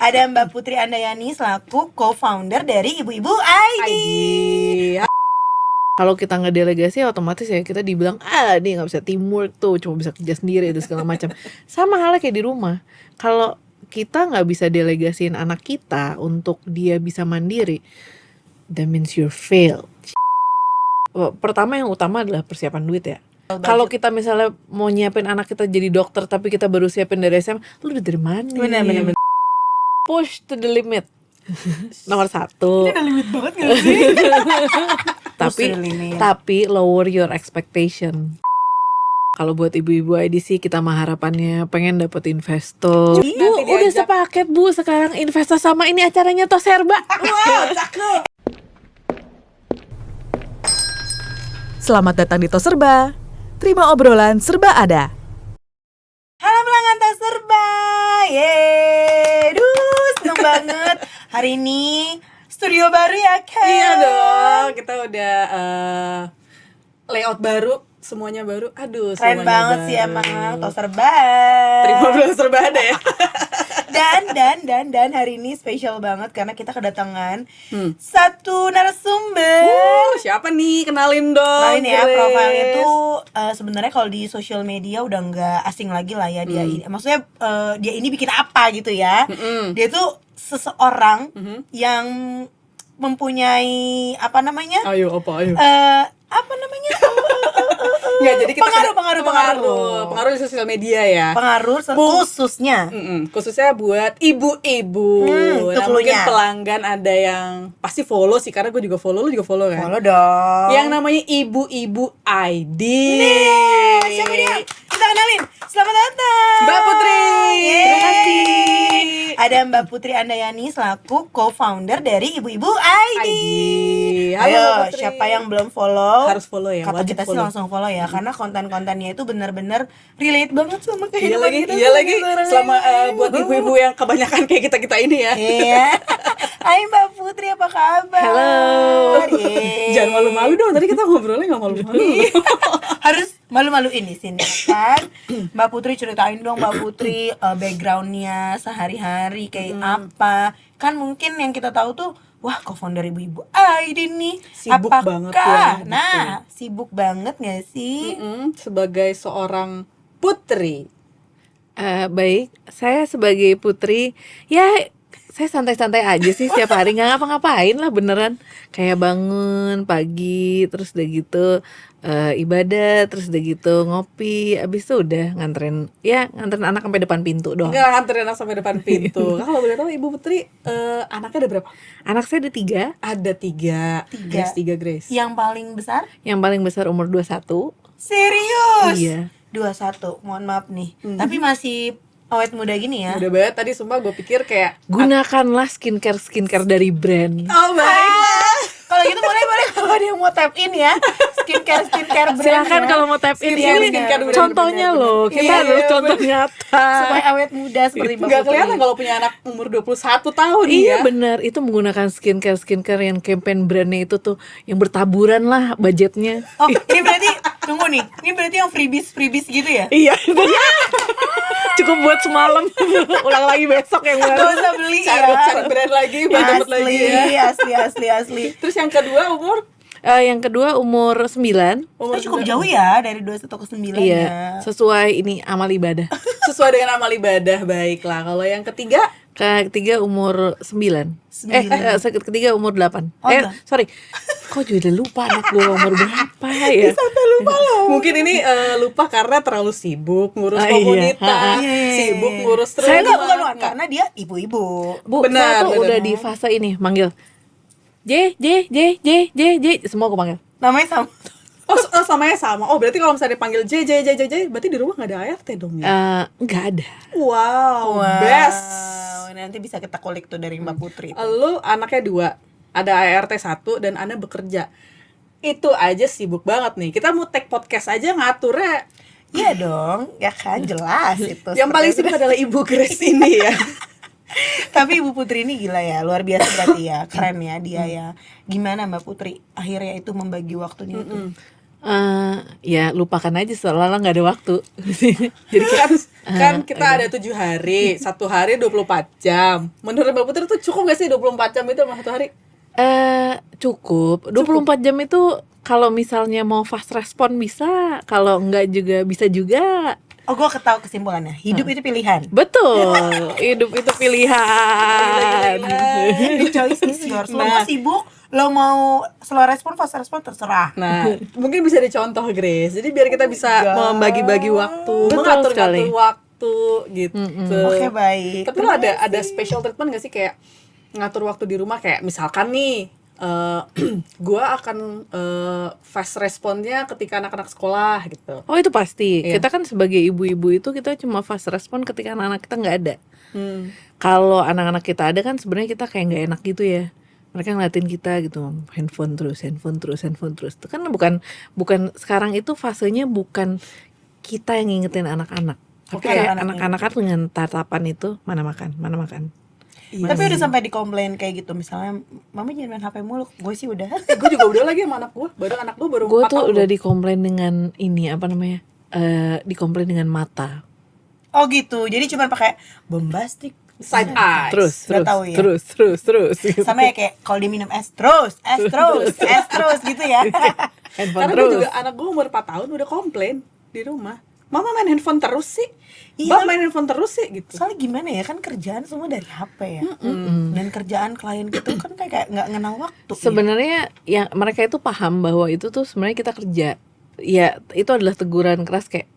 Ada Mbak Putri Andayani selaku co-founder dari Ibu-Ibu ID. Kalau kita ngedelegasi otomatis ya kita dibilang dia nggak bisa teamwork tuh, cuma bisa kerja sendiri itu segala macam. Sama halnya kayak di rumah. Kalau kita nggak bisa delegasiin anak kita untuk dia bisa mandiri, that means you're failed. Pertama yang utama adalah persiapan duit ya. Kalau kita misalnya mau nyiapin anak kita jadi dokter tapi kita baru siapin dari SMA, lu udah dari mana? Benar. Push to the limit. Nomor 1. Ini udah limit banget gak sih? Tapi lower your expectation. Kalau buat ibu-ibu IDC kita mah harapannya pengen dapet investor. Bu, udah sepaket Bu, sekarang investor sama ini acaranya Toserba. Wow, cakep. Selamat datang di Toserba. Terima obrolan serba ada. Halo pelanggan Toserba. Yeay, seneng banget. Hari ini studio baru ya, Ken? Iya dong, kita udah layout baru, semuanya baru. Aduh, Keren semuanya banget baru. sih emang Toserba. Terima obrolan serba ada ya. Dan hari ini spesial banget karena kita kedatangan satu narasumber. Siapa nih? Kenalin dong. Kenalin ya, Grace. profilnya tuh sebenarnya kalau di sosial media udah nggak asing lagi lah ya dia ini. Maksudnya dia ini bikin apa gitu ya? Dia tuh seseorang yang mempunyai apa namanya? Ayo, apa ayo? Apa namanya? Ya, jadi kita pengaruh di sosial media ya. Pengaruh khususnya. Khususnya buat ibu-ibu. Itu Nah, mungkin cluenya. pelanggan ada yang pasti follow sih, karena gue juga follow, lu juga follow kan? Follow dong. Yang namanya Ibu-Ibu ID. Siapa dia? Kita kenalin. Selamat datang Mbak Putri. Yeay. Terima kasih. Ada Mbak Putri Andayani selaku co-founder dari Ibu-Ibu ID. Halo, Ayo, Mbak Putri. siapa yang belum follow? Harus follow ya, Kata wajib kita sih follow. langsung follow ya, karena konten-kontennya itu benar-benar relate banget sama Iya kehidupan lagi, kita. iya lagi. sekarang. Selama buat ibu-ibu yang kebanyakan kayak kita ini ya. Iya. Hai Mbak Putri, apa kabar? Halo. Yeay. Jangan malu-malu dong. Tadi kita ngobrolnya nggak malu-malu. Harus malu-maluin di sini kan. Mbak Putri ceritain dong Mbak Putri backgroundnya sehari-hari kayak apa. Kan mungkin yang kita tahu tuh wah co-founder Ibu-Ibu ID nih. Sibuk Apakah? banget ya, Nah, sibuk banget gak sih? Sebagai seorang putri. Baik, saya sebagai putri ya saya santai-santai aja sih setiap hari, nggak ngapa-ngapain lah beneran. Kayak bangun pagi, terus udah gitu ibadah, terus udah gitu ngopi, abis itu udah nganterin anak sampai depan pintu doang. Nggak nganterin anak sampai depan pintu. Kalau boleh tahu Ibu Putri anaknya ada berapa? Anak saya ada 3. Ada 3. Grace. Yang paling besar? Yang paling besar umur 21. Serius? Iya. 21, mohon maaf nih. Tapi masih awet muda gini ya. Udah banget tadi sumpah gue pikir kayak Gunakanlah skincare dari brand. oh baiklah. Kalau gitu boleh kalau ada yang mau tap in ya. Skincare brand. Silakan ya. kalau mau tap in Skincare, ini skincare brand, contohnya bener. loh. Kita Iya, harus iya, contoh nyata. Supaya awet muda seperti Mbak Nggak Putri. kelihatan kalau punya anak umur 21 tahun Iya ya. benar, itu menggunakan skincare yang campaign brandnya itu tuh yang bertaburan lah budgetnya. Oh, ini berarti tunggu nih. Ini berarti yang freebies gitu ya? Iya, cukup buat semalam, ulang lagi besok yang Gak baru. usah beli Cari ya. brand lagi, buat dapet lagi ya. Asli. Terus yang kedua umur Yang kedua umur 9. Oh, cukup jauh ya dari 21 ke 9 Iya, ya. sesuai ini amal ibadah. sesuai dengan amal ibadah. Baiklah. Kalau yang ketiga Ketiga umur 9. Ketiga umur 8. Oh, enggak. Sorry. Kok juga udah lupa anak gue umur berapa ya? Sampai lupa loh. mungkin ini lupa karena terlalu sibuk ngurus Iya. komunitas, sibuk ngurus terus. Saya bukan karena dia ibu-ibu. Bu, Benar, saya tuh benar. udah di fase ini manggil J, semua aku panggil. Namanya sama. Samanya sama. Oh, berarti kalau misalnya dipanggil J, berarti di rumah nggak ada ART dong ya? Nggak ada. Wow, best. Nanti bisa kita kulik tuh dari Mbak Putri. Lu anaknya 2, ada ART 1 dan Anda bekerja. Itu aja sibuk banget nih. Kita mau take podcast aja ngaturnya. Iya dong, ya kan jelas itu. Yang paling sibuk adalah Ibu Grace ini ya. Tapi Ibu Putri ini gila ya, luar biasa berarti ya, keren ya dia ya. Gimana Mbak Putri akhirnya itu membagi waktunya itu? Ya lupakan aja seolah-olah nggak ada waktu. Jadi kayak kan kita ada 7 hari, satu hari 24 jam. Menurut Mbak Putri tuh cukup gak sih 24 jam itu sama satu hari? cukup 24 jam itu kalau misalnya mau fast respon bisa, kalau enggak juga bisa juga. Oh, gue ketahui kesimpulannya. Hidup itu pilihan. Betul, hidup itu pilihan. The choice is yours. Lo mau sibuk, lo mau slow respon, fast respon, terserah. Nah, mungkin bisa dicontoh Grace. Jadi biar kita bisa membagi-bagi waktu, Betul mengatur-ngatur sekali. waktu gitu. Oke, baik. Tapi lo ada special treatment gak sih kayak ngatur waktu di rumah, kayak misalkan nih gua akan fast responnya ketika anak-anak sekolah gitu. Oh itu pasti. Iya. Kita kan sebagai ibu-ibu itu kita cuma fast respon ketika anak-anak kita nggak ada. Hmm. Kalau anak-anak kita ada kan sebenarnya kita kayak nggak enak gitu ya. Mereka ngeliatin kita gitu, handphone terus. Itu kan bukan sekarang itu fasenya bukan kita yang ngingetin anak-anak. Tapi Oke, kayak anak-anak anak-anak kan dengan tatapan itu mana makan. Iya Tapi sih. udah sampai dikomplain kayak gitu, misalnya mama jangan main HP mulu. Gue sih udah. Gue juga udah lagi sama anak gue. Baru anak gue baru Gue 4 tuh tahun. udah dikomplain dengan ini apa namanya? Dikomplain dengan mata. Oh gitu. Jadi cuma pakai bombastic Side eye. Nggak tahu ya. terus. Gitu. sama ya kayak kalau dia minum es terus gitu ya. Handphone Karena gue terus. juga anak gue umur 4 tahun udah komplain di rumah. Mama main handphone terus sih. Iya. Bang main handphone terus sih gitu. Soalnya gimana ya, kan kerjaan semua dari HP ya. Dan kerjaan klien gitu kan kayak nggak ngenal waktu. Sebenarnya yang mereka itu paham bahwa itu tuh sebenarnya kita kerja. Ya, itu adalah teguran keras kayak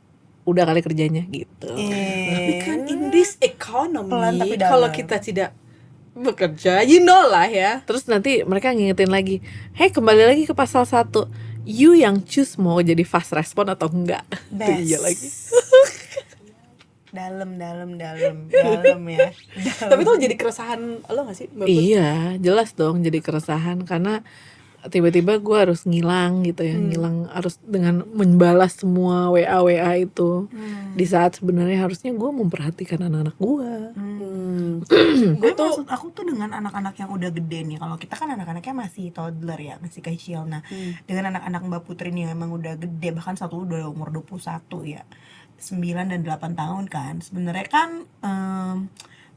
udah kali kerjanya gitu. Tapi kan in this economy, Pelan tapi dalam. kalau kita tidak bekerja, you know lah ya. Terus nanti mereka ngingetin lagi, "Hey, kembali lagi ke pasal 1. You yang choose mau jadi fast respon atau enggak." Tuh, iya lagi. dalam ya. Tapi itu jadi keresahan lo gak sih, Mbak Put? Iya, jelas dong jadi keresahan karena tiba-tiba gue harus ngilang gitu ya, ngilang harus dengan membalas semua WA itu di saat sebenarnya harusnya gue memperhatikan anak-anak gue. Gue tuh aku tuh dengan anak-anak yang udah gede nih. Kalau kita kan anak-anaknya masih toddler ya, masih kecil. Nah, dengan anak-anak Mbak Putri nih yang emang udah gede, bahkan satu udah umur 21 ya. 9 dan 8 tahun kan. Sebenarnya kan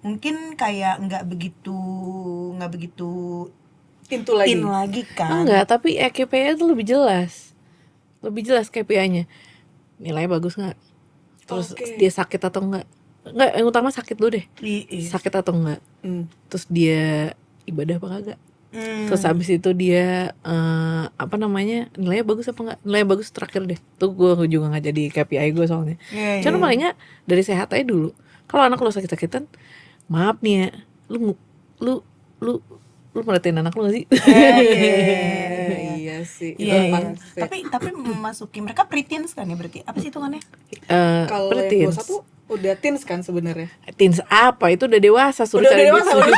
mungkin kayak nggak begitu Into lagi. in lagi kan. Enggak, tapi KPI itu lebih jelas KPI-nya. Nilainya bagus nggak? Terus Oke. dia sakit atau enggak? Enggak, yang utama sakit dulu deh. Iya. Sakit atau enggak? Terus dia ibadah apa kagak? Hmm. Terus habis itu dia nilainya bagus apa enggak? Nilainya bagus terakhir deh. Tuh gue juga nggak jadi KPI gue soalnya. Iya, Cuma paling nggak dari sehat aja dulu. Kalau anak lo sakit-sakitan, maaf nih ya, lu merhatiin anak lu gak sih? Iya sih. Iya, Itu pasti. tapi memasuki mereka preteens kan ya berarti. Apa sih hitungannya? Kalau yang Preteens. 21 udah teens kan sebenarnya. Teens apa? Itu udah dewasa, suruh Udah cari duit dewasa, sendiri.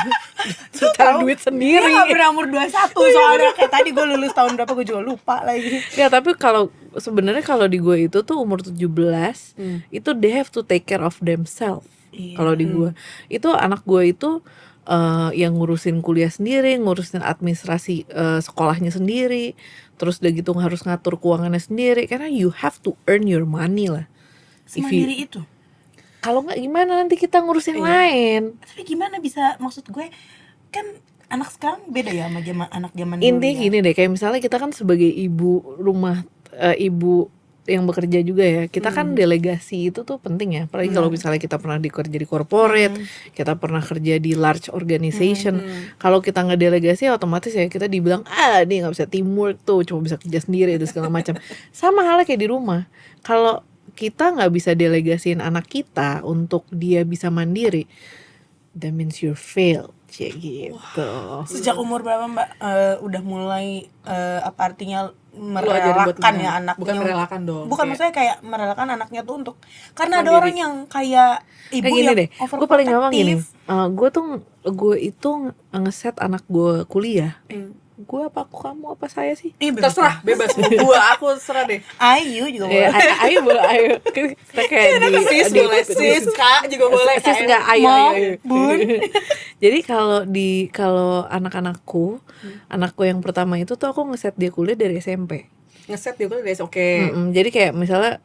Suruh cari duit Dia sendiri. gak pernah umur 21 soalnya. Kayak tadi gue lulus tahun berapa gue juga lupa lagi. Ya, tapi kalau sebenarnya kalau di gue itu tuh umur 17 itu they have to take care of themselves. Iya. Kalau di gue itu anak gue itu yang ngurusin kuliah sendiri, ngurusin administrasi sekolahnya sendiri, terus udah gitu harus ngatur keuangannya sendiri karena you have to earn your money lah. Semandiri itu. Kalau nggak gimana nanti kita ngurusin lain. Tapi gimana bisa, maksud gue kan anak sekarang beda ya sama anak zaman dulu. Intinya ya. gini deh, kayak misalnya kita kan sebagai ibu rumah, ibu yang bekerja juga ya, kita kan delegasi itu tuh penting ya. Apalagi kalau misalnya kita pernah kerja di corporate, kita pernah kerja di large organization. Kalau kita nggak delegasi, otomatis ya kita dibilang dia nggak bisa teamwork tuh, cuma bisa kerja sendiri itu segala macam. Sama halnya kayak di rumah. Kalau kita nggak bisa delegasiin anak kita untuk dia bisa mandiri, that means you failed, kayak gitu. Sejak umur berapa Mbak udah mulai apa artinya ajarin buat merelakan gimana? ya anaknya? Bukan merelakan dong, Bukan, kayak- maksudnya kayak merelakan anaknya tuh untuk, karena ada mandiri. orang yang kayak ibu Kayak gini yang deh, gue paling gampang gini. overprotective. Gue itu ngeset anak gue kuliah. Gue apa kamu apa saya sih? Terserah, bebas. Aku terserah deh. Ayu juga Ya, boleh. ayo boleh, ayo. Kita kayak Sis boleh, sis, kak juga boleh. Sis Kak. nggak, ayo, Mom, ayo. Bun. Jadi kalau anak-anakku, anakku yang pertama itu tuh aku ngeset dia kuliah dari SMP. ngeset juga udah oke. Jadi kayak misalnya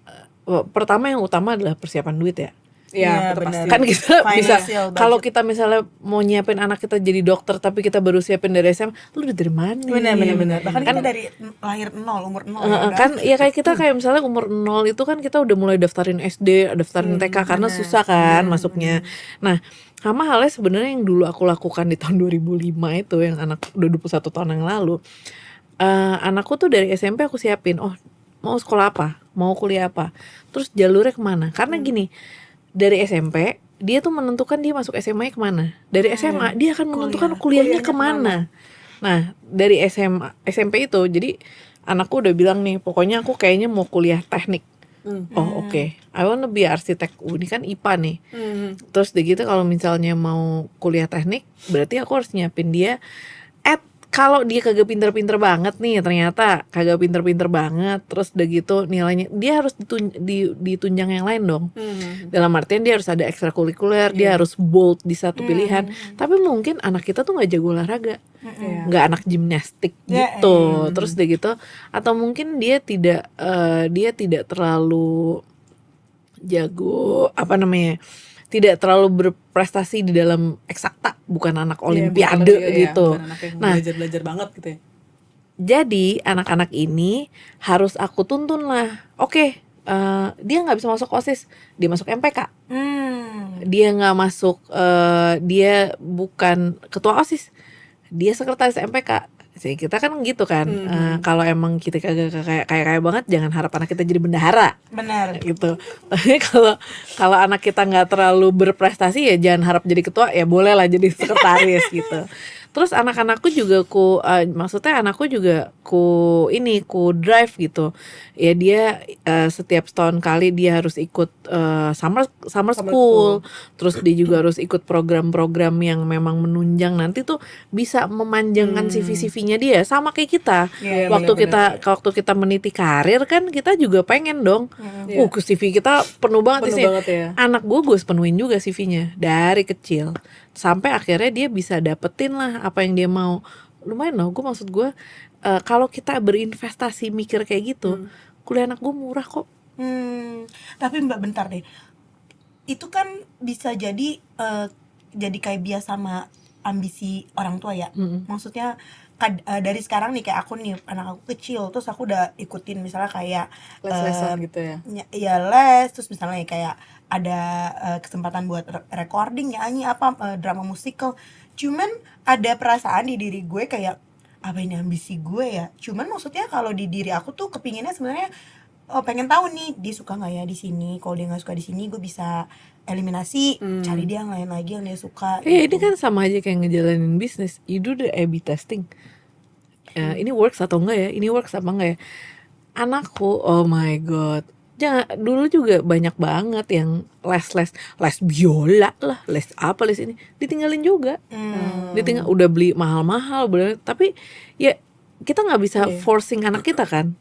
pertama yang utama adalah persiapan duit ya. Iya, betul benar. pasti. Kan kita bisa Financial budget. kalau kita misalnya mau nyiapin anak kita jadi dokter tapi kita baru siapin dari SMA, lu udah dari mana? Benar. Bahkan kita dari lahir umur 0 ya, Kan ya kayak kita kayak misalnya umur 0 itu kan kita udah mulai daftarin SD, daftarin TK karena susah kan masuknya. Nah, sama halnya sebenarnya yang dulu aku lakukan di tahun 2005 itu yang anak udah 21 tahun yang lalu. Anakku tuh dari SMP aku siapin, oh mau sekolah apa, mau kuliah apa, terus jalurnya kemana. Karena gini, dari SMP dia tuh menentukan dia masuk SMA kemana. Dari SMA dia akan menentukan kuliahnya kemana. Nah dari SMP itu, jadi anakku udah bilang nih, pokoknya aku kayaknya mau kuliah teknik. Oh oke. I wanna be arsitek. Ini kan IPA nih. Terus begitu kalau misalnya mau kuliah teknik, berarti aku harus nyiapin dia. Kalau dia kagak pinter-pinter banget nih, ternyata kagak pinter-pinter banget, terus udah gitu nilainya, dia harus ditunjang yang lain dong. Dalam artian dia harus ada ekstrakurikuler, dia harus bold di satu pilihan. Tapi mungkin anak kita tuh nggak jago olahraga, nggak anak gimnastik gitu. Terus udah gitu, atau mungkin dia tidak terlalu jago tidak terlalu berprestasi di dalam eksakta, bukan anak olimpiade gitu. Bukan anak yang Nah, belajar banget gitu ya. jadi anak-anak ini harus aku tuntun lah. Oke, dia nggak bisa masuk OSIS, dia masuk MPK. Dia nggak masuk, dia bukan ketua OSIS, dia sekretaris MPK. Jadi kita kan gitu kan. Kalau emang kita kayak banget, jangan harap anak kita jadi bendahara. Benar. Gitu. Tapi kalau anak kita nggak terlalu berprestasi ya jangan harap jadi ketua, ya boleh lah jadi sekretaris gitu. Terus anak-anakku juga maksudnya anakku juga ku drive gitu. Ya dia setiap setahun kali dia harus ikut summer school. Terus dia juga harus ikut program-program yang memang menunjang, nanti tuh bisa memanjangkan CV-CV-nya dia sama kayak kita. Waktu kita meniti karir kan kita juga pengen dong. CV kita penuh banget Penuh banget ya. Anak gue penuhin juga CV-nya dari kecil sampai akhirnya dia bisa dapetin lah apa yang dia mau. Lumayan loh, maksud gue kalau kita berinvestasi mikir kayak gitu, kuliah anak gue murah kok. Tapi Mbak bentar deh, itu kan bisa jadi kayak bias sama ambisi orang tua ya. Maksudnya dari sekarang nih, kayak aku nih, anak aku kecil, terus aku udah ikutin misalnya kayak Les-lesan gitu ya. Ya les, terus misalnya kayak ada kesempatan buat recording, nyanyi drama musikal. Cuman ada perasaan di diri gue kayak, apa ini ambisi gue ya? Cuman maksudnya kalau di diri aku tuh kepinginnya sebenarnya pengen tahu nih dia suka nggak ya di sini. Kalau dia nggak suka di sini, gue bisa eliminasi, cari dia yang lain lagi yang dia suka. Ini kan sama aja kayak ngejalanin bisnis. You do the A/B testing. Ini works atau enggak ya? Ini works apa enggak ya? Anakku, oh my god, dulu juga banyak banget yang les biola lah, les ini ditinggalin juga. Udah beli mahal-mahal, tapi ya kita nggak bisa forcing anak kita kan.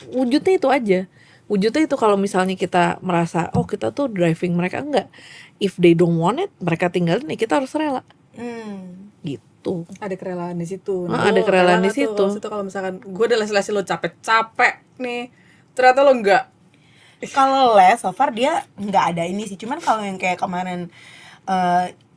Wujudnya itu aja. Wujudnya itu kalau misalnya kita merasa oh kita tuh driving mereka, enggak. If they don't want it, mereka tinggalin, ya kita harus rela. Gitu. Ada kerelaan di situ. Ada kerelaan di situ. Kalau misalkan gue udah les-les lo capek-capek nih, ternyata lo enggak. Kalau les so far dia nggak ada ini sih. Cuman kalau yang kayak kemarin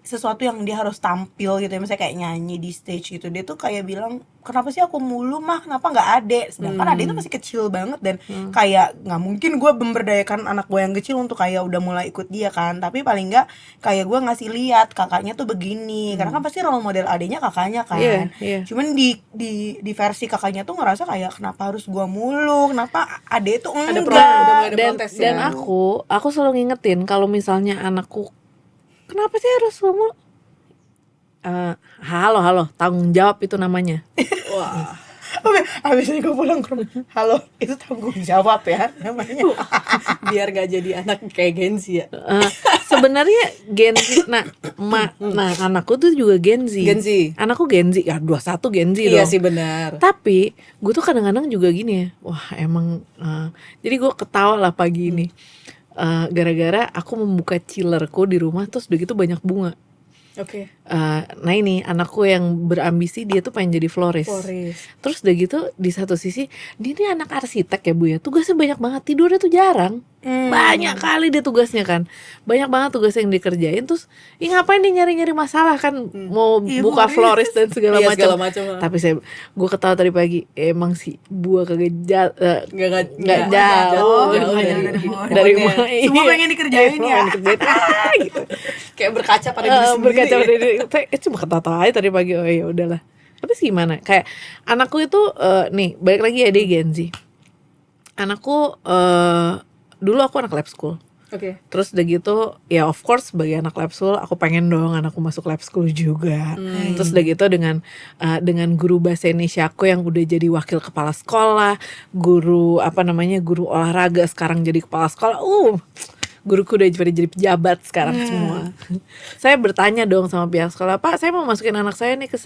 sesuatu yang dia harus tampil gitu ya, misalnya kayak nyanyi di stage gitu, dia tuh kayak bilang, kenapa sih aku mulu mah, kenapa nggak adek? Sedangkan adek itu masih kecil banget, dan kayak nggak mungkin gue memberdayakan anak gue yang kecil untuk kayak udah mulai ikut dia kan. Tapi paling nggak kayak gue ngasih lihat kakaknya tuh begini, karena kan pasti role model adeknya kakaknya kan. Cuman di versi kakaknya tuh ngerasa kayak, kenapa harus gue mulu, kenapa adek tuh enggak. Dan aku selalu ngingetin kalau misalnya anakku, kenapa sih harus kamu halo tanggung jawab itu namanya. Wah. Habis ini gue pulang ke rumah, halo, itu tanggung jawab ya namanya. Biar gak jadi anak kayak Gen Z ya. Sebenarnya Gen Z, nah anakku tuh juga Gen Z. Anakku Gen Z, ya 21 Gen Z dong. Iya sih benar. Tapi gue tuh kadang-kadang juga gini ya, wah emang jadi gue ketawa lah pagi ini. Gara-gara aku membuka chillerku di rumah, terus udah gitu banyak bunga. Oke. Nah ini anakku yang berambisi, dia tuh pengen jadi florist. Terus udah gitu di satu sisi dia ini anak arsitek ya Bu ya, tugasnya banyak banget, tidurnya tuh jarang. Banyak kali dia tugasnya kan, banyak banget tugas yang dikerjain. Terus ngapain dia nyari-nyari masalah kan, mau buka florist dan segala Iya, macam. segala macam. Tapi gue ketawa tadi pagi, emang sih buah kagak nggak jauh dari rumah. Semua pengen dikerjain ya. Gitu. Kayak berkaca pada diri sendiri. Berkaca pada diri. Cuma ketawa aja tadi pagi. Oh ya udahlah. Tapi sih gimana? Kayak anakku itu nih balik lagi ya, dia Gen Z. Anakku dulu aku anak lab school. Oke. Terus udah gitu ya of course sebagai anak lab school aku pengen dong anakku masuk lab school juga. Terus udah gitu dengan guru bahasa Indonesia aku yang udah jadi wakil kepala sekolah, guru guru olahraga sekarang jadi kepala sekolah. Guruku udah jadi pejabat sekarang semua. Saya bertanya dong sama pihak sekolah, Pak saya mau masukin anak saya nih ke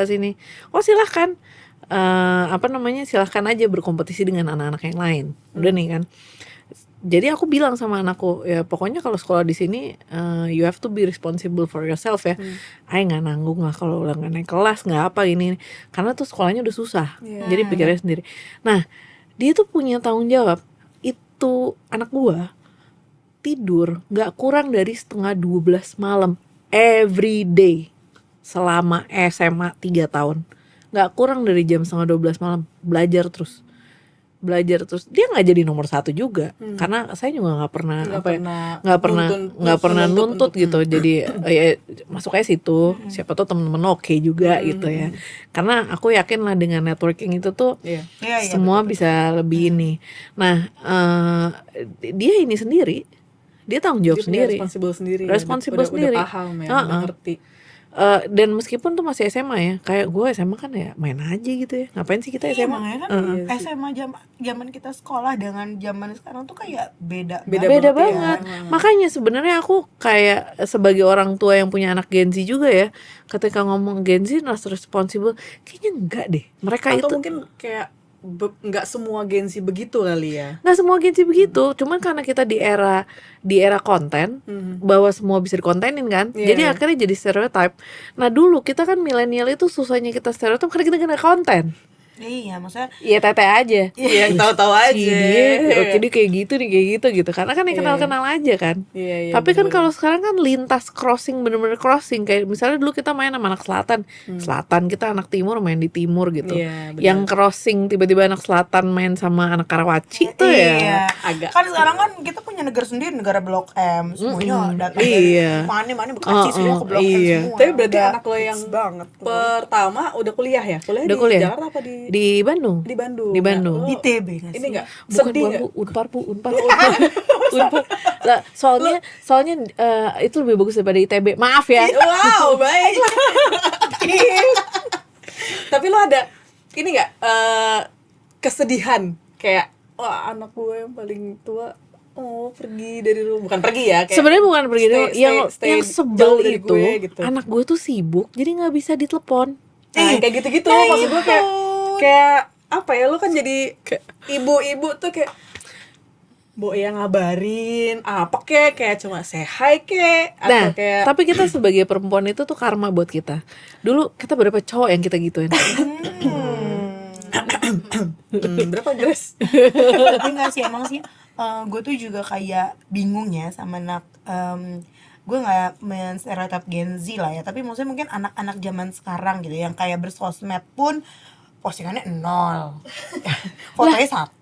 sini. Oh silahkan, silahkan aja berkompetisi dengan anak-anak yang lain. Udah nih kan. Jadi aku bilang sama anakku, ya pokoknya kalau sekolah di sini you have to be responsible for yourself ya. Ayo nggak nanggung lah kalau udah nggak naik kelas nggak apa ini, karena tuh sekolahnya udah susah. Jadi pikirnya sendiri. Nah dia tuh punya tanggung jawab. Itu anak gua tidur nggak kurang dari setengah 12 malam every day selama SMA 3 tahun. Nggak kurang dari jam setengah 12 malam belajar terus. Dia nggak jadi nomor 1 juga karena saya juga nggak pernah nuntut gitu. Jadi ya masuk aja situ, siapa tahu temen-temen oke juga gitu ya, karena aku yakin lah dengan networking itu tuh semua betul. Bisa lebih ini. Nah dia ini sendiri, dia tanggung jawab sendiri, responsible sendiri. Udah paham ya, udah ngerti. Dan meskipun tuh masih SMA ya, kayak gue SMA kan ya main aja gitu ya, ngapain sih kita SMA? Kan SMA zaman kita sekolah dengan zaman sekarang tuh kayak beda banget. Makanya sebenarnya aku kayak sebagai orang tua yang punya anak Gen Z juga ya, ketika ngomong Gen Z not responsible, kayaknya enggak deh. Mereka atau itu mungkin kayak nggak semua Gen Z begitu kali ya. Nggak semua Gen Z begitu, cuman karena kita di era konten, bahwa semua bisa dikontenin kan, jadi akhirnya jadi stereotype. Nah dulu kita kan milenial itu susahnya kita stereotype karena kita kena konten. Iya, maksudnya iya tete aja. Iya, tahu-tahu aja. Dia kayak gitu gitu. Karena kan yang kenal-kenal aja kan. Iya, tapi kan kalau sekarang kan lintas crossing, bener-bener crossing. Kayak misalnya dulu kita main sama anak selatan. Selatan, kita anak timur main di timur gitu. Yang crossing tiba-tiba anak selatan main sama anak Karawaci tuh ya. Agak. Kan sekarang kan kita punya negara sendiri, negara Blok M. Semuanya datang mana Bekasi semua ke Blok M semua. Tapi berarti anak lo yang pertama udah kuliah ya? Kuliah di Jakarta apa di Bandung. Di Bandung. Di ITB nggak sih? Ini nggak sedih nggak? Unpar. Lah, soalnya itu lebih bagus daripada ITB. Maaf ya. Wow, baik. Tapi lo ada ini nggak kesedihan kayak wah anak gue yang paling tua pergi dari rumah, bukan pergi ya? Sebenarnya bukan pergi yang sebel itu gue, gitu. Anak gue tuh sibuk, jadi nggak bisa ditelepon. Kayak gitu-gitu maksud gue kayak apa ya, lo kan jadi ibu-ibu tuh kayak yang ngabarin apa kayak cuma say hi atau kayak. Tapi kita sebagai perempuan itu tuh karma buat kita. Dulu kita berapa cowok yang kita gituin? Berapa Grace? Tapi nggak sih, emang sih gue tuh juga kayak bingung ya sama anak gue nggak men-stereotip Gen Z lah ya, tapi maksudnya mungkin anak-anak zaman sekarang gitu yang kayak bersosmed pun postingannya 0 fotonya 1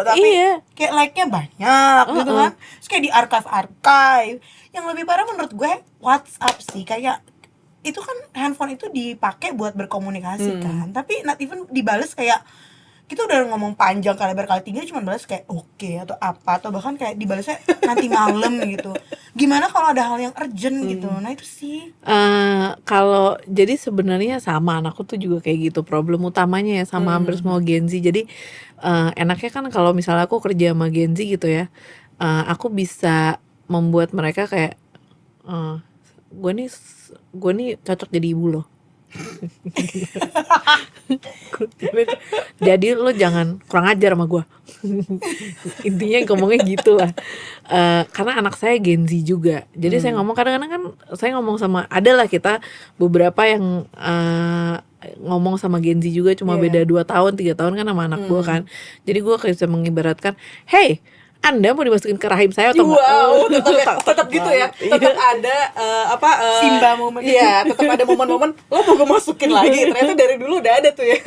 tapi kayak like-nya banyak gitu kan, terus kayak di archive yang lebih parah menurut gue WhatsApp sih. Kayak itu kan handphone itu dipakai buat berkomunikasi kan, tapi not even dibales. Kayak kita udah ngomong panjang kali berkali tinggi cuma balas kayak oke atau apa, atau bahkan kayak dibalasnya nanti malam gitu. Gimana kalau ada hal yang urgent gitu? Nah itu sih. Kalau jadi sebenarnya sama anakku tuh juga kayak gitu, problem utamanya ya sama hampir semua Gen Z. Jadi enaknya kan kalau misalnya aku kerja sama Gen Z gitu ya, aku bisa membuat mereka kayak gue nih cocok jadi ibu loh. Jadi lo jangan kurang ajar sama gue. Intinya ngomongnya gitu lah. Karena anak saya Gen Z juga. Jadi saya ngomong kadang-kadang kan saya ngomong sama, adalah kita beberapa yang ngomong sama Gen Z juga, cuma beda 2 tahun 3 tahun kan sama anak gue kan. Jadi gue kayak bisa mengibaratkan, hey, Anda mau dimasukin ke rahim saya atau enggak? Wow, tetap gitu ya. Tetap ada Simba momen. Iya, tetap ada momen-momen lo mau gue masukin lagi. Ternyata dari dulu udah ada tuh ya.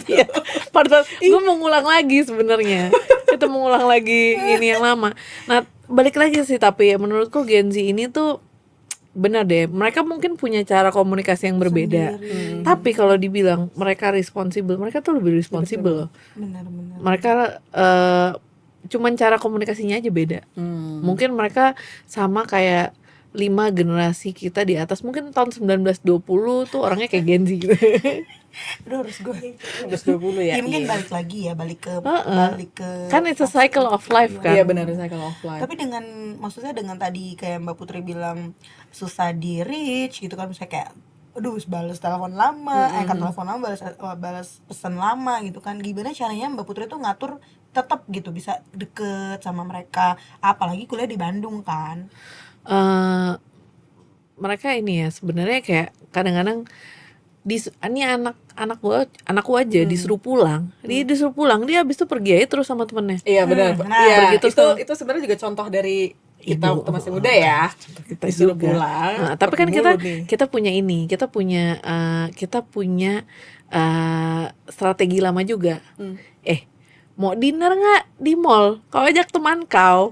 Iya, pada gue mau ngulang lagi sebenarnya. Kita mau ngulang lagi ini yang lama. Nah, balik lagi sih, tapi ya menurutku Gen Z ini tuh benar deh, mereka mungkin punya cara komunikasi yang berbeda. Tapi kalau dibilang mereka responsibel, mereka tuh lebih responsibel loh. Benar-benar. Mereka cuman cara komunikasinya aja beda. Mungkin mereka sama kayak 5 generasi kita di atas. Mungkin tahun 1920 tuh orangnya kayak Gen Z gitu. Aduh, harus gue 20 ya. ya mungkin balik lagi ya, balik ke Kan it's a cycle of life kan. Iya benar, cycle of life. tapi maksudnya dengan tadi kayak Mbak Putri bilang susah di reach gitu kan, misalnya kayak aduh balas telepon lama, kan telepon lama balas pesan lama gitu kan, gimana caranya Mbak Putri tuh ngatur tetap gitu bisa deket sama mereka, apalagi kuliah di Bandung kan. Mereka ini ya sebenarnya kayak kadang-kadang ini anakku aja disuruh pulang, disuruh pulang, dia habis itu pergi aja terus sama temennya. Iya benar. Nah, Iya, begitu itu sebenarnya juga contoh dari kita Ibu. waktu masih muda ya. Kita Disuruh juga. pulang. Nah, tapi kan pergi kita mulu nih. kita punya strategi lama juga. Mau dinner nggak di mall? Kau ajak teman kau.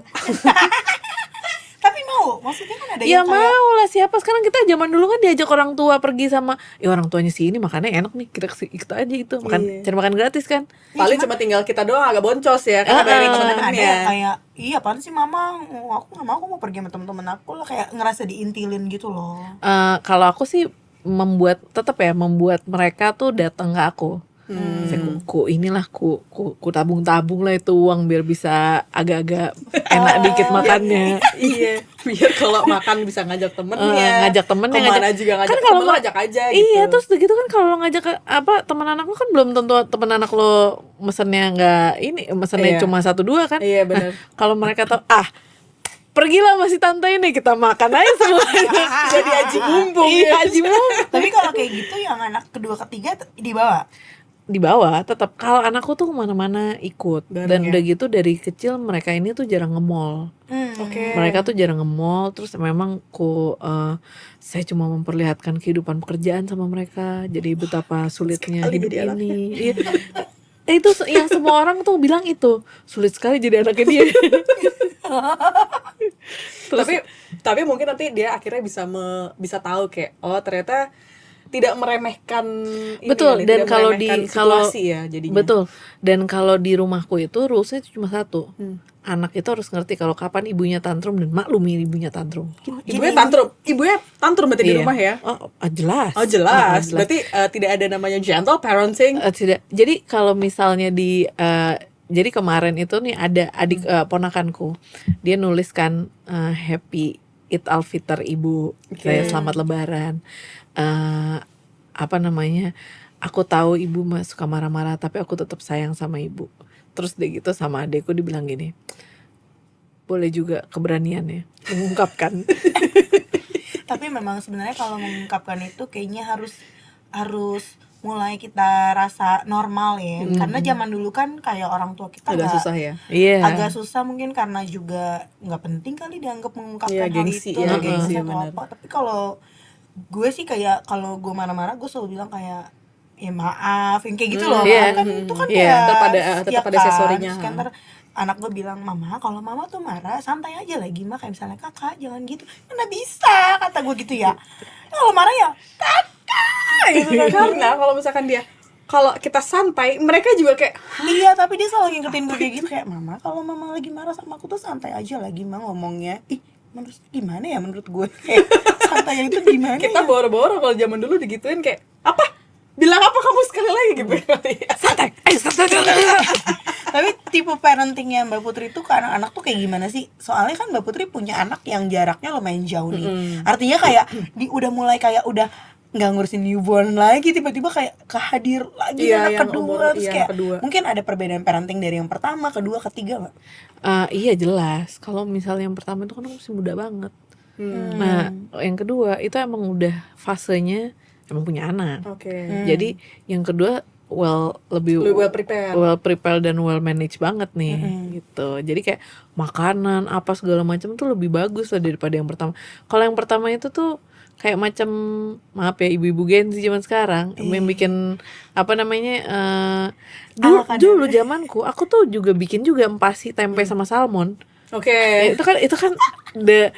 Tapi mau, maksudnya kan ada Ya yang kayak mau lah, siapa sekarang, kita zaman dulu kan diajak orang tua pergi sama orang tuanya si ini makannya enak nih, kita aja itu makan, cari makan gratis kan. Paling cuma tinggal kita doang agak boncos ya karena dari ada temen-temennya. kayak iya apaan sih mama, aku nggak mau, aku mau pergi sama temen-temen aku lah, kayak ngerasa diintilin gitu loh. Kalau aku sih membuat mereka tuh datang ke aku. Saya ku tabung-tabung lah itu uang biar bisa agak-agak enak dikit makannya. Iya, biar kalau makan bisa ngajak temennya. Ngajak temennya, kemana juga ngajak. kan kalau temen lo ajak aja gitu. Iya, terus begitu kan kalau lo ngajak teman anak lo kan belum tentu teman anak lo mesennya nggak ini, mesennya Iya. cuma 1-2 kan. Iya, benar. Kalau mereka tahu pergilah masih tante ini, kita makan aja semuanya. Jadi aji mumpung. Iya, aji mumpung. Tapi kalau kayak gitu yang anak kedua ketiga dibawa. Di bawah tetap, kalau anakku tuh kemana-mana ikut. Bareng Dan ya? udah gitu dari kecil mereka ini tuh jarang nge-mall. Oke. Mereka tuh jarang nge-mall. Terus memang saya cuma memperlihatkan kehidupan pekerjaan sama mereka, jadi betapa sulitnya Sekali hidup jadi anaknya. ini. Iya. Itu yang semua orang tuh bilang itu sulit sekali jadi anaknya dia. tapi mungkin nanti dia akhirnya bisa tahu kayak ternyata tidak meremehkan ini Betul, ya, dan tidak kalau meremehkan di kalau situasi ya jadinya. betul, dan kalau di rumahku itu rulesnya itu cuma satu. Anak itu harus ngerti kalau kapan ibunya tantrum dan maklumi ibunya tantrum. Ibunya tantrum berarti di Iya. rumah ya. Jelas. Oh jelas. Berarti tidak ada namanya gentle parenting. Tidak. Jadi kalau misalnya jadi kemarin itu nih ada adik ponakanku, dia nuliskan happy Eid al-Fitr ibu, saya selamat lebaran. Aku tahu ibu suka marah-marah, tapi aku tetap sayang sama ibu. Terus deh gitu sama adekku dibilang gini, boleh juga keberaniannya mengungkapkan. Tapi memang sebenarnya kalau mengungkapkan itu kayaknya harus mulai kita rasa normal ya. Karena zaman dulu kan kayak orang tua kita Agak nggak- susah ya. Iya. agak susah mungkin karena juga nggak penting kali dianggap mengungkapkan Iya, hal gengsi itu, ya, atau gengsi, atau bener. apa. Tapi kalau gue sih kayak kalau gue marah-marah gue selalu bilang kayak ya maaf yang kayak gitu loh. Iya. Kan itu kan Iya. kayak Tetap ada accessory-nya. Terus kan ntar anak gue bilang, mama kalau mama tuh marah santai aja lagi mah, kayak misalnya kakak jangan gitu. Mana bisa kata gue gitu ya. Kalau marah ya kakak gitu kan. Karena kalau misalkan kalau kita santai, mereka juga kayak Iya, tapi dia selalu ngingetin gue kayak gitu, kayak mama kalau mama lagi marah sama aku tuh santai aja lagi mah ngomongnya. Menurut gimana ya menurut gue? Santai itu gimana kita ya? boro-boro kalau zaman dulu digituin kayak apa? Bilang apa kamu sekali lagi gitu. Santai. Tapi tipe parentingnya Mbak Putri itu ke anak-anak tuh kayak gimana sih? Soalnya kan Mbak Putri punya anak yang jaraknya lumayan jauh nih. Artinya kayak udah mulai kayak udah nggak ngurusin newborn lagi, tiba-tiba kayak kehadir lagi Iya, anak yang kedua. umur- Terus iya, kayak kedua. mungkin ada perbedaan parenting dari yang pertama, kedua, ketiga nggak? Iya jelas. Kalau misalnya yang pertama itu kan masih muda banget. Nah, yang kedua itu emang udah fasenya emang punya anak. Oke. Jadi yang kedua lebih Lebih well prepared. well prepared dan well managed banget nih gitu. Jadi kayak makanan apa segala macam tuh lebih bagus lah daripada yang pertama. Kalau yang pertama itu tuh kayak macam, maaf ya ibu-ibu Gen Z zaman sekarang yang bikin apa namanya dulu zamanku aku tuh juga bikin juga empasi tempe sama salmon. Oke. Ya, itu kan the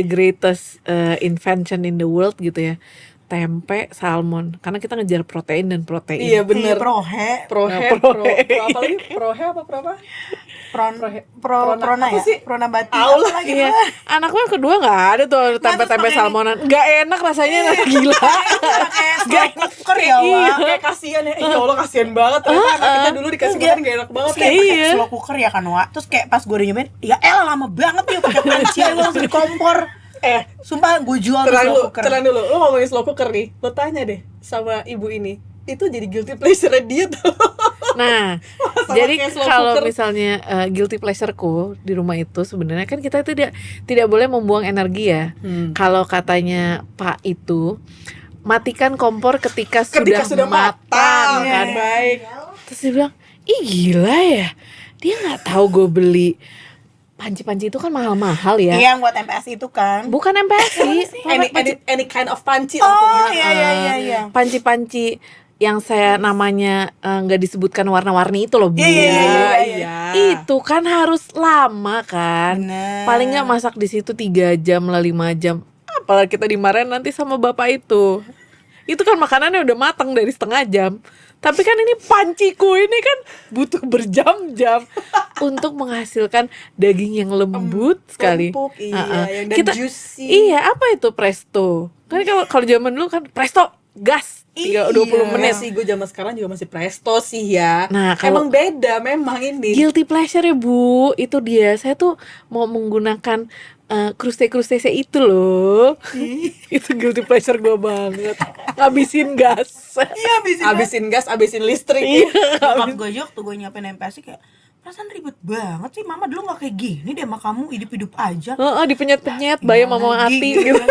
greatest invention in the world gitu ya, tempe salmon, karena kita ngejar protein dan protein. Iya bener. Prohe, Apa lagi? Prohe apa apa? prona apa ya, sih? prona bati Allah, apa lagi Iya, anakku yang kedua nggak ada tuh tempe-tempe pakai salmonan, nggak enak rasanya, gila. pakai slow cooker ya, Wak. Kayak kasihan ya. Ya Allah kasihan banget. Ternyata anak kita dulu dikasih makan gak enak banget. Terus kayak pakai Iya. slow cooker ya kan, Wak. Terus kayak pas gue udah nyobain, ya elah lama banget nih pakai panci aja langsung di kompor. Sumpah gue jual tuh slow cooker. Tenang dulu. Lo ngomongin slow cooker nih. Lo tanya deh sama ibu ini. Itu jadi guilty pleasure dia tuh. Nah, Sama jadi kayak slow kalau cooker. misalnya guilty pleasureku di rumah itu sebenarnya kan kita tidak boleh membuang energi ya. Kalau katanya Pak itu matikan kompor ketika sudah matang Iya, kan. baik. Terus dia bilang, ih gila ya, dia nggak tahu gue beli panci-panci itu kan mahal-mahal ya. Iya, yang buat MPS itu kan. Bukan MPSI, Any kind of panci. Oh, iya. panci-panci yang saya namanya nggak disebutkan warna-warni itu loh Bu. Iya. Itu kan harus lama kan. Bener. Paling nggak masak di situ 3 jam lah 5 jam. Apalagi kita dimarahin nanti sama bapak itu. Itu kan makanannya udah matang dari setengah jam. Tapi kan ini panciku ini kan butuh berjam-jam untuk menghasilkan daging yang lembut sekali. Empuk, iya, Uh-uh. yang dan juicy. Iya, apa itu presto? Kan kalau zaman dulu kan presto gas 20 menit. Sih gue zaman sekarang juga masih presto sih ya. Nah, kalau- emang beda memang ini. Guilty pleasure ya Bu, itu dia. Saya tuh mau menggunakan kruste-kruste itu loh. Itu guilty pleasure gue banget. Ngabisin gas. Iya, Abisin gas, abisin listrik. Nyokap gue aja waktu gue nyiapin MPS kayak, perasaan ribet banget sih, mama dulu gak kayak gini deh sama kamu, hidup-hidup aja. Dipenyet-penyet bayam mama Lagi, Ati gitu gitu. kan.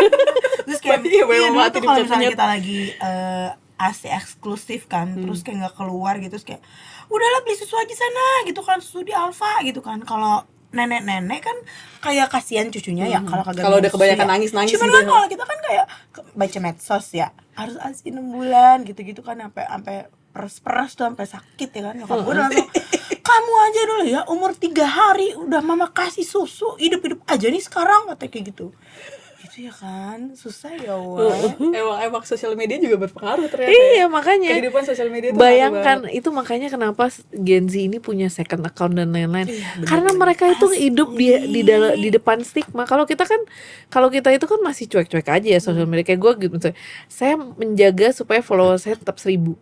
Terus kayak, Iya, bayam dulu Mama tuh Ati kalau misalnya dipenyet-penyet. kita lagi AC eksklusif kan, terus kayak gak keluar gitu, terus kayak, udahlah beli susu aja sana gitu kan, susu di Alfa gitu kan. Kalau nenek-nenek kan kayak kasihan cucunya ya kalau kagak Kalau udah minum susu kebanyakan ya. nangis-nangis Cuman gitu kan ya. kalau kita kan kayak baca medsos ya, harus ASI 6 bulan gitu-gitu kan, sampai peres-peres tuh sampai sakit ya kan. Nyokap gue udah langsung, kamu aja dulu ya umur 3 hari udah mama kasih susu, hidup-hidup aja nih sekarang, katanya kayak gitu. Itu ya kan, susah ya Wak. Emang sosial media juga berpengaruh ternyata. Iya, ya. makanya. Kehidupan sosial media itu Bayangkan itu makanya kenapa Gen Z ini punya second account dan lain-lain. Karena mereka itu hidup di depan stigma. Kalau kita itu kan masih cuek-cuek aja ya sosial media. Kayak gue gitu misalnya, saya menjaga supaya follower saya tetap 1000.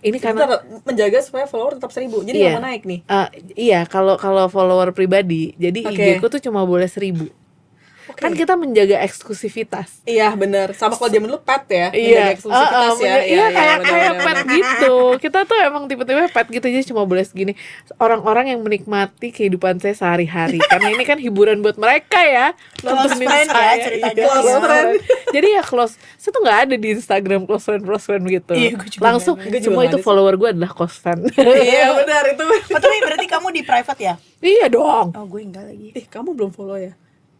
Ini karena menjaga supaya follower tetap 1000. Jadi Iya. nggak mau naik nih. Iya, kalau follower pribadi. Jadi Oke. IG ku tuh cuma boleh 1000. Kan kita menjaga eksklusivitas. Iya benar. Sama kalau zaman dulu pet ya. Iya, menjaga eksklusivitas ya. iya kayak benar, pet benar. gitu. Kita tuh emang tipe-tipe pet gitu, jadi cuma boleh segini. Orang-orang yang menikmati kehidupan saya sehari-hari. Karena ini kan hiburan buat mereka ya. Close Nontonin friend ya saya. ceritanya. Iya, close Ya. friend. Jadi ya close. Saya tuh nggak ada di Instagram close friend gitu. Iya, gue juga Langsung nggak ada. Gue juga semua nggak itu ada sih. follower gue adalah close friend. Iya benar itu. Oh, tapi berarti kamu di private ya? Iya dong. Oh, gue enggak lagi. Kamu belum follow ya?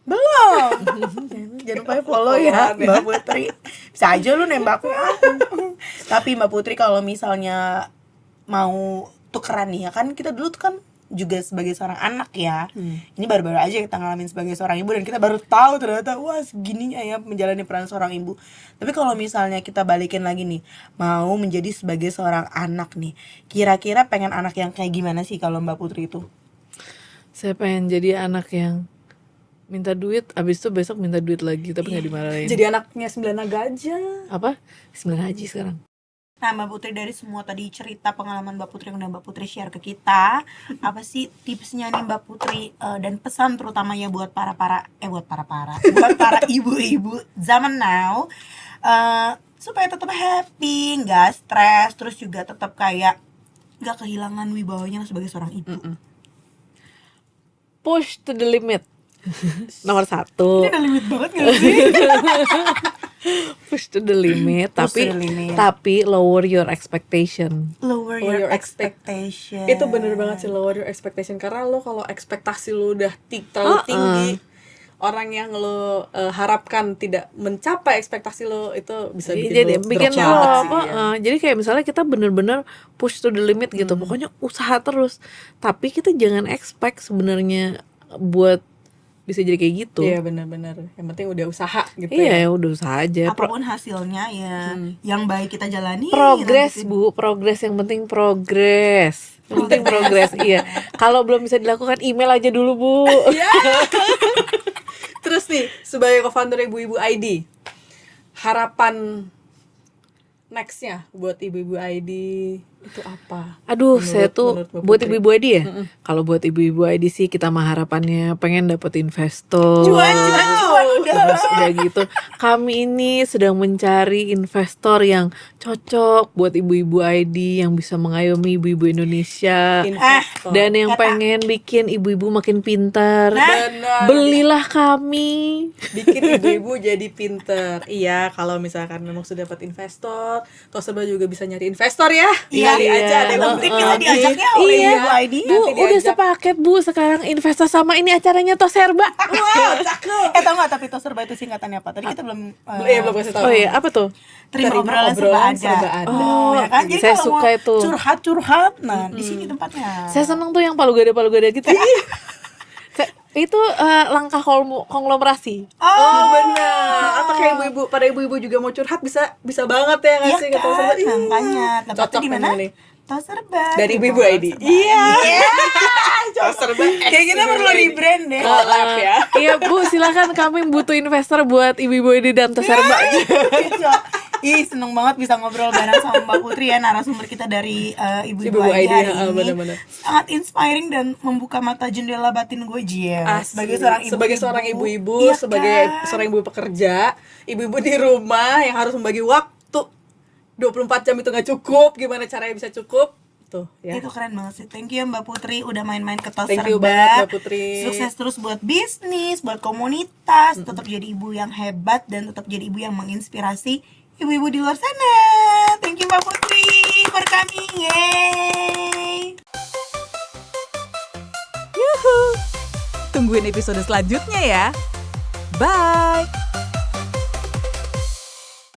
Belum. Jangan lupa follow ya, Followan ya. Mbak Putri. Bisa aja lu nembaknya. Tapi Mbak Putri kalau misalnya mau tukeran nih ya kan, kita dulu tuh kan juga sebagai seorang anak ya. Ini baru-baru aja kita ngalamin sebagai seorang ibu, dan kita baru tahu ternyata wah segininya ya menjalani peran seorang ibu. Tapi kalau misalnya kita balikin lagi nih, mau menjadi sebagai seorang anak nih, kira-kira pengen anak yang kayak gimana sih kalau Mbak Putri itu? Saya pengen jadi anak yang minta duit, abis itu besok minta duit lagi tapi nggak dimarahin. Jadi anaknya 9 naga aja. Apa? 9 haji sekarang. Nah Mbak Putri, dari semua tadi cerita pengalaman Mbak Putri yang udah Mbak Putri share ke kita, apa sih tipsnya nih Mbak Putri, dan pesan terutamanya buat para ibu-ibu zaman now, supaya tetap happy, nggak stres, terus juga tetap kayak nggak kehilangan wibawanya sebagai seorang ibu. Push to the limit. Nomor 1. Ini udah limit banget nggak sih? Push to the limit, Push tapi to the limit. tapi lower your expectation. Lower Lower your your expect- expectation. Itu bener banget sih, lower your expectation. Karena lo kalau ekspektasi lo udah terlalu tinggi, orang yang lo harapkan tidak mencapai ekspektasi lo, itu bisa bikin Jadi lo bikin drop lo banget sih, apa? ya. Jadi kayak misalnya kita bener-bener push to the limit gitu, pokoknya usaha terus. Tapi kita jangan expect sebenarnya buat bisa jadi kayak gitu. Iya benar-benar. Yang penting udah usaha gitu ya. Iya, udah usaha aja. apapun hasilnya ya yang baik kita jalani. Progres lanjutin. Bu, progres, yang penting progres. Yang penting progres. Iya. Kalau belum bisa dilakukan, email aja dulu Bu. Terus nih, sebagai co-founder Ibu-Ibu ID, harapan nextnya buat Ibu-Ibu ID itu apa? Aduh, Menurut- saya tuh menurut Mbak buat Putri. ibu-ibu ID ya. Kalau buat ibu-ibu ID sih kita mah harapannya pengen dapet investor. Cuan Terus udah gitu, kami ini sedang mencari investor yang cocok buat ibu-ibu ID yang bisa mengayomi ibu-ibu Indonesia. Investor. Dan yang pengen bikin ibu-ibu makin pintar. Benar. Belilah kami. Bikin ibu-ibu jadi pinter. Iya, kalau misalkan memang sudah dapat investor, Toserba juga bisa nyari investor ya. Iya, Tinggal aja ada yang mungkin mau kita beli. diajaknya oleh Iya. Ibu ID. Bu, Nanti udah diajak. sepaket Bu. Sekarang investor sama ini acaranya Toserba. Wow, cakep. Tau gak tapi Toserba itu singkatannya apa? Tadi kita belum Belum kasih tahu. Oh iya, apa tuh? terima Terima obrolan serba obrolan ada. serba ada. Oh, ya kan? Jadi saya kalau suka mau itu. curhat-curhat, nah di sini tempatnya. Saya seneng tuh yang palu gada gitu. Itu langkah konglomerasi. Oh benar. Atau kayak ibu-ibu, pada ibu-ibu juga mau curhat bisa banget ya nggak Iya sih kan? kata Toserba? Ih, Makanya tempatnya cocok di mana? memang nih. Toserba. Dari Di ibu-ibu Obrolan ID. Serba Iya. Ada. Toserba Kayak kita perlu rebrand deh. collab ya. Iya Bu, silakan kami butuh investor buat ibu-ibu ini dan Toserba. Ih, seneng banget bisa ngobrol bareng sama Mbak Putri ya, narasumber kita dari Ibu-Ibu Ibu-ibu ID ID, hari ya, ini. benar-benar. Sangat inspiring dan membuka mata jendela batin gue, Jia. Asli. Sebagai seorang ibu-ibu, Iya sebagai kan? seorang ibu pekerja, ibu-ibu di rumah yang harus membagi waktu 24 jam itu nggak cukup, gimana caranya bisa cukup? Tuh, ya. Itu keren banget sih. Thank you Mbak Putri udah main-main ke Tos Thank you Serba. banget, Mbak Putri. Sukses terus buat bisnis, buat komunitas, tetap jadi ibu yang hebat dan tetap jadi ibu yang menginspirasi ibu-ibu di luar sana. Thank you Mbak Putri for coming. Yeay. Yuhu. Tungguin episode selanjutnya ya. Bye.